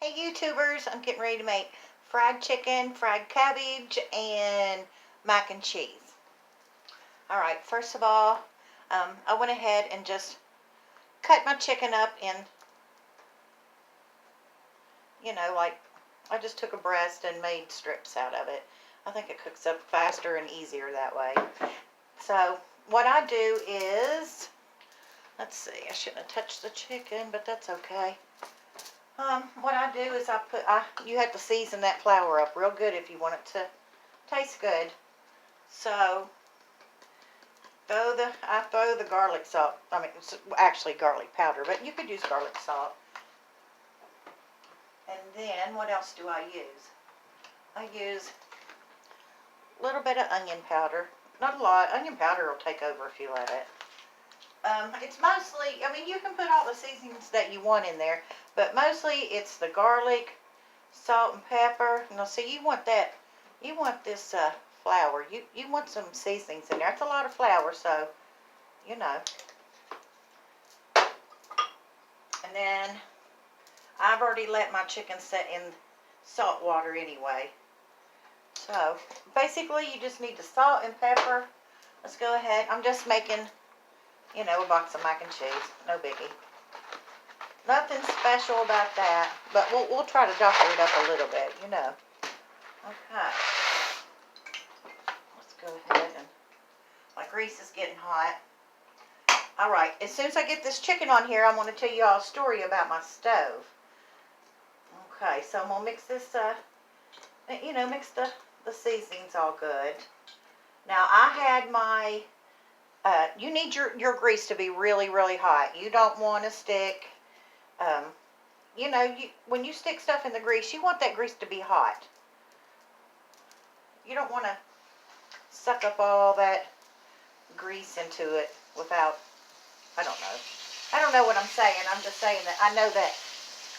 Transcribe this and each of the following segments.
Hey YouTubers, I'm getting ready to make fried chicken, fried cabbage, and mac and cheese. Alright, first of all, I went ahead and just cut my chicken up in, like I just took a breast and made strips out of it. I think it cooks up faster and easier that way. So what I do is, let's see, I shouldn't have touched the chicken, but that's okay. What I do is you have to season that flour up real good if you want it to taste good. So, I throw the garlic salt, it's actually garlic powder, but you could use garlic salt. And then, what else do I use? I use a little bit of onion powder. Not a lot. Onion powder will take over if you let it. It's mostly, you can put all the seasonings that you want in there, but mostly it's the garlic, salt and pepper. Now see, you want this flour. You want some seasonings in there. It's a lot of flour, so, And then, I've already let my chicken set in salt water anyway. So, basically you just need the salt and pepper. Let's go ahead. I'm just making a box of mac and cheese. No biggie. Nothing special about that, but we'll try to doctor it up a little bit, Okay. Let's go ahead and my grease is getting hot. Alright, as soon as I get this chicken on here, I want to tell you all a story about my stove. Okay, so I'm going to mix this, mix the seasonings all good. Now, I had my you need your grease to be really, really hot. You don't want to stick, when you stick stuff in the grease, you want that grease to be hot. You don't want to suck up all that grease into it without, I don't know what I'm saying. I'm just saying that I know that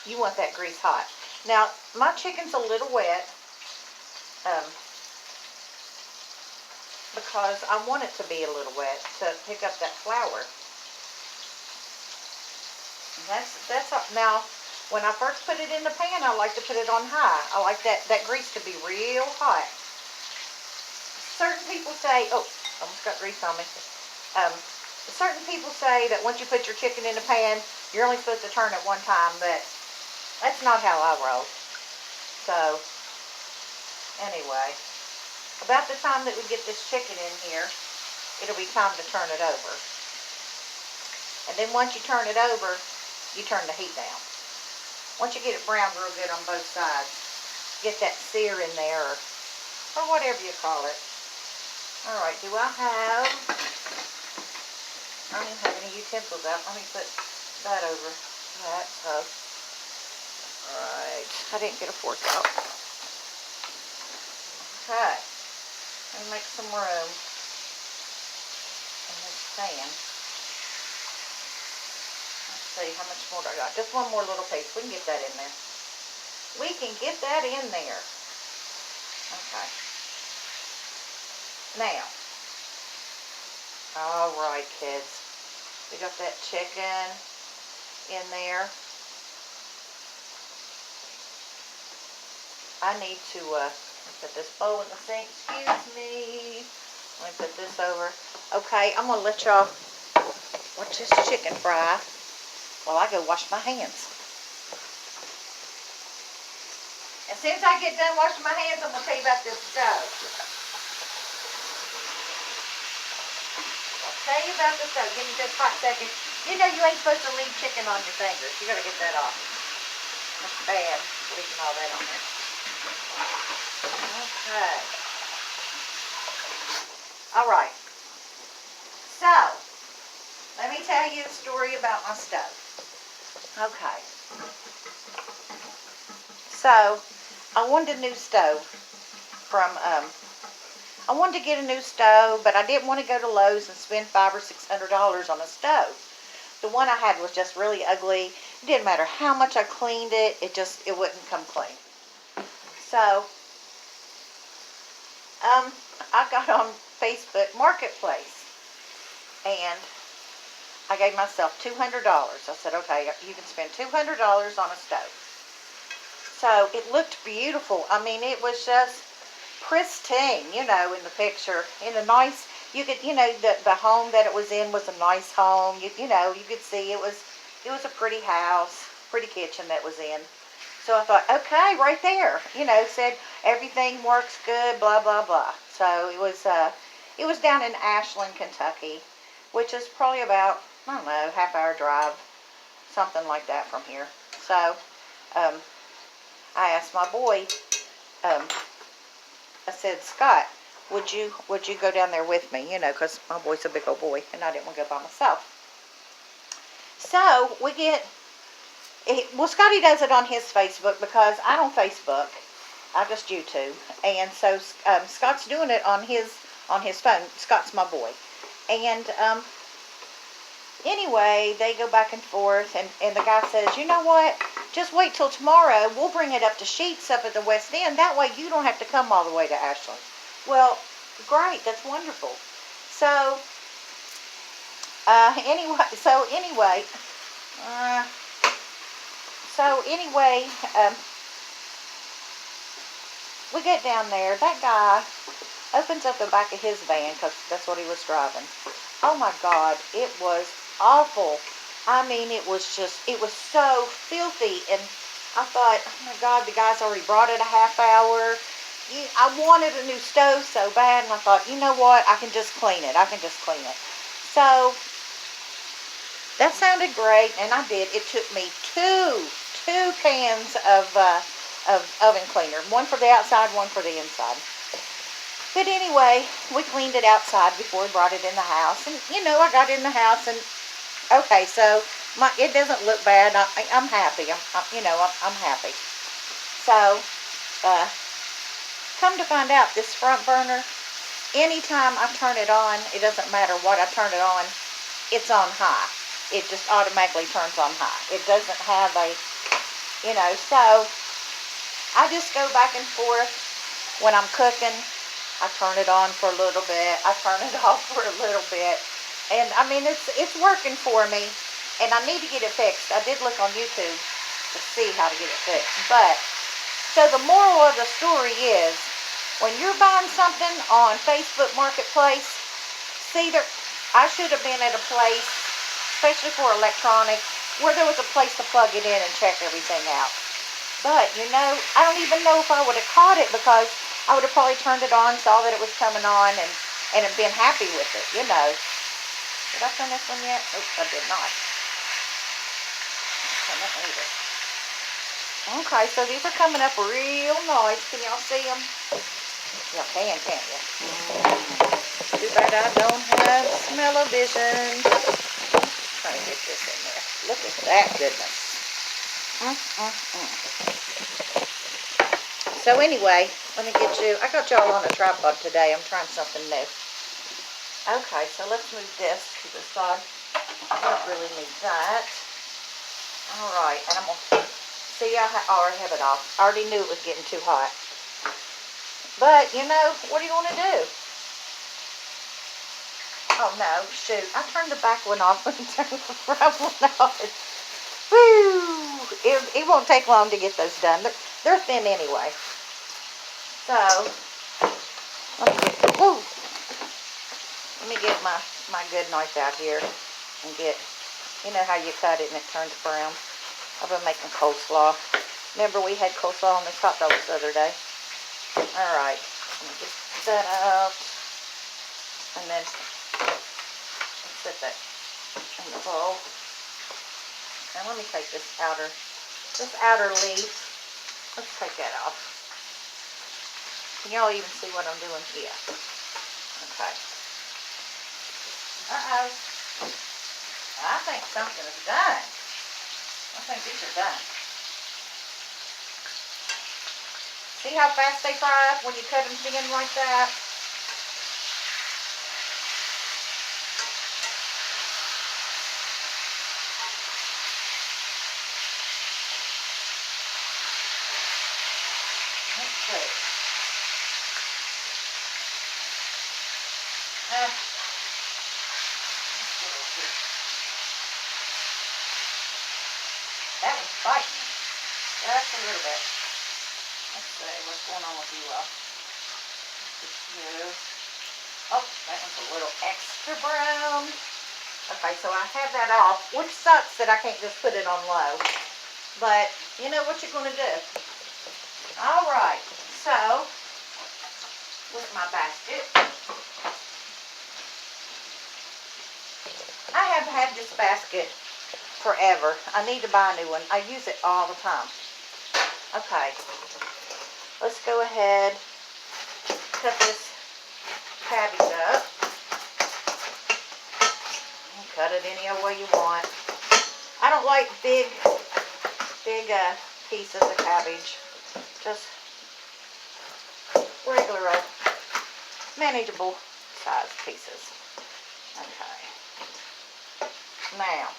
you want that grease hot. Now, my chicken's a little wet, because I want it to be a little wet to pick up that flour. Now, when I first put it in the pan, I like to put it on high. I like that grease to be real hot. Certain people say, oh, almost got grease on me. Certain people say that once you put your chicken in the pan, you're only supposed to turn it one time, but that's not how I roll. So, anyway. About the time that we get this chicken in here, it'll be time to turn it over. And then once you turn it over, you turn the heat down. Once you get it browned real good on both sides, get that sear in there, or whatever you call it. Alright, I don't even have any utensils out. Let me put that over that. So, alright, I didn't get a fork out. Okay. Let me make some room in this pan. Let's see, how much more do I got? Just one more little piece. We can get that in there. We can get that in there. Okay. Now. Alright, kids. We got that chicken in there. I need to, put this bowl in the sink. Excuse me. Let me put this over. Okay, I'm going to let y'all watch this chicken fry while I go wash my hands. As soon as I get done washing my hands, I'm going to tell you about this stove. I'll tell you about the stove. Give me just a hot second. You know you ain't supposed to leave chicken on your fingers. You got to get that off. That's bad, leaving all that on there. Okay. Alright. So, let me tell you a story about my stove. Okay. So, I wanted a new stove I wanted to get a new stove, but I didn't want to go to Lowe's and spend $500 or $600 on a stove. The one I had was just really ugly. It didn't matter how much I cleaned it, it wouldn't come clean. So, I got on Facebook Marketplace, and I gave myself $200. I said, okay, you can spend $200 on a stove. so it looked beautiful. I mean, it was just pristine, you know, in the picture. In a nice, you could, you know, the home that it was in was a nice home. You know, you could see it was a pretty house, pretty kitchen that was in. So I thought, okay, right there, you know, said everything works good, blah blah blah. So it was down in Ashland, Kentucky, which is probably about, I don't know, half-hour drive, something like that from here. So um, I asked my boy, um, I said, Scott, would you go down there with me? You know, because my boy's a big old boy, and I didn't want to go by myself. So we get, well, Scotty does it on his Facebook because I don't Facebook. I just YouTube. And so Scott's doing it on his phone. Scott's my boy. And anyway, they go back and forth, and the guy says, you know what? Just wait till tomorrow. We'll bring it up to Sheets up at the West End. That way you don't have to come all the way to Ashland. Well, great. That's wonderful. So, anyway, we get down there. That guy opens up the back of his van because that's what he was driving. Oh my God, it was awful. I mean, it was so filthy. And I thought, oh my God, the guy's already brought it a half hour. I wanted a new stove so bad, and I thought, you know what, I can just clean it. So that sounded great, and I did. It took me two cans of oven cleaner, one for the outside, one for the inside. But anyway, we cleaned it outside before we brought it in the house, and you know, I got in the house, and okay, so it doesn't look bad. I'm happy. I'm happy. So, come to find out, this front burner, anytime I turn it on, it doesn't matter what I turn it on, it's on high. It just automatically turns on high. It doesn't have a, you know, so I just go back and forth. When I'm cooking, I turn it on for a little bit. I turn it off for a little bit. And I mean, it's working for me. And I need to get it fixed. I did look on YouTube to see how to get it fixed. But, so the moral of the story is, when you're buying something on Facebook Marketplace, I should have been at a place, especially for electronics, where there was a place to plug it in and check everything out. But, you know, I don't even know if I would have caught it, because I would have probably turned it on, saw that it was coming on, and have been happy with it, you know. Did I turn this one yet? Nope, I did not. Okay, so these are coming up real nice. Can y'all see them? Y'all can, can't you? Too bad I don't have smell-o-vision. Trying to get this in there. Look at that goodness. So anyway, let me get you, I got y'all on a tripod today. I'm trying something new. Okay, so let's move this to the side. I don't really need that. Alright, and I'm going to, see, I already have it off. I already knew it was getting too hot. But, you know, what do you want to do? Oh no, shoot. I turned the back one off and turned the front one on. Woo! It won't take long to get those done. They're thin anyway. So, let me get my good knife out here and get, you know how you cut it and it turns brown. I've been making coleslaw. Remember we had coleslaw on this hot dogs the other day? Alright, let me get that out. And then set that in the bowl. And let me take this outer leaf. Let's take that off. Can y'all even see what I'm doing? Yeah. Okay. Uh-oh. I think something is done. I think these are done. See how fast they fry up when you cut them thin like that? Let's see. That one's biting. Just a little bit. Let's see what's going on with you all. Oh, that one's a little extra brown. Okay, so I have that off, which sucks that I can't just put it on low. But you know what you're going to do. All right, so with my basket, I have had this basket forever. I need to buy a new one. I use it all the time. Okay, let's go ahead, cut this cabbage up. Cut it any other way you want. I don't like big pieces of cabbage. Just regular manageable size pieces. Okay. Now,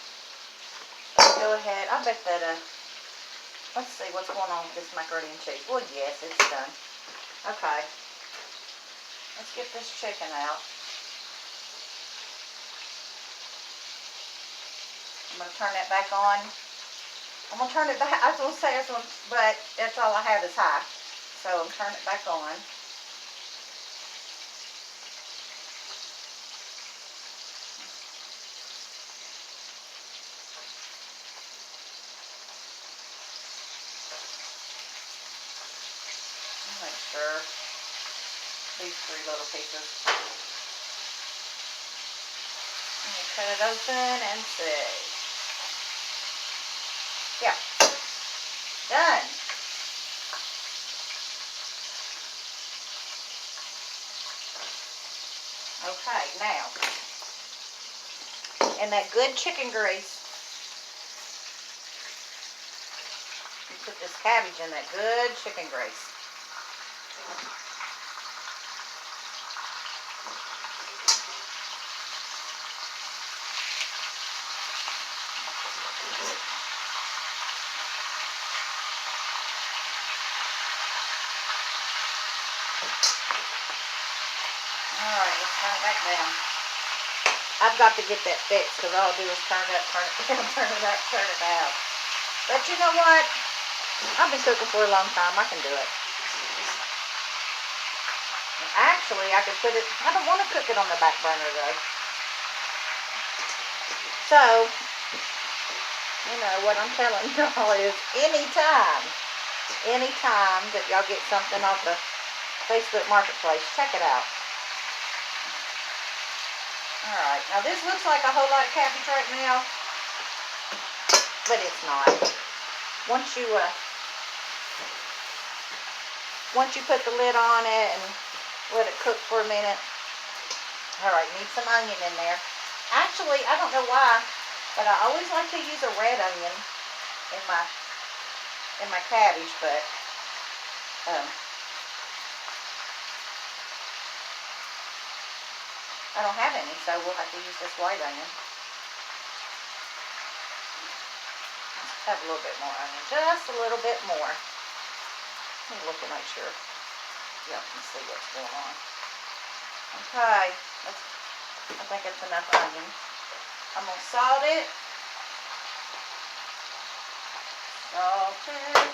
let's go ahead. I bet that, let's see what's going on with this macaroni and cheese. Well, yes, it's done. Okay. Let's get this chicken out. I'm going to turn that back on. I'm going to turn it back. I was going to say this one, but that's all I have is high. So I'm turning it back on. Make sure these 3 little pieces. I'm going to cut it open and see. Yeah. Done. Okay, now, and that good chicken grease, you put this cabbage in that good chicken grease. Alright, let's turn it back down. I've got to get that fixed because all I'll do is turn it up, turn it down, turn it up, turn it out. But you know what? I've been cooking for a long time. I can do it. And actually, I could put it, I don't want to cook it on the back burner though. So, you know, what I'm telling y'all is anytime that y'all get something off the Facebook Marketplace, check it out. Alright, now this looks like a whole lot of cabbage right now, but it's not. Once you put the lid on it and let it cook for a minute. Alright, need some onion in there. Actually, I don't know why, but I always like to use a red onion in my cabbage, but I don't have any, so we'll have to use this white onion. Let's have a little bit more onion, just a little bit more. Let me look and make sure y'all can see what's going on. Okay, I think it's enough onion. I'm going to salt it. Salt it.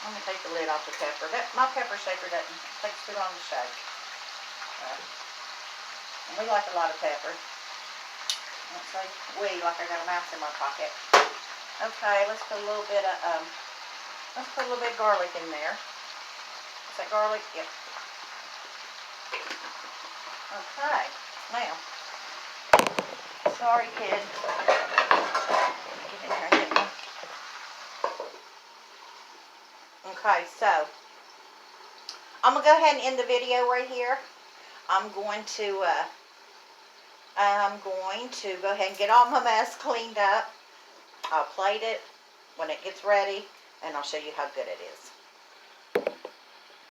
Let me take the lid off the pepper. My pepper shaker takes too long to shake. And we like a lot of pepper. Let's say we, like I got a mouse in my pocket. Okay, let's put a little bit of garlic in there. Is that garlic? Yep. Okay, now, sorry kid. Get in here and get me. Okay, so I'm gonna go ahead and end the video right here. I'm going to go ahead and get all my mess cleaned up. I'll plate it when it gets ready, and I'll show you how good it is.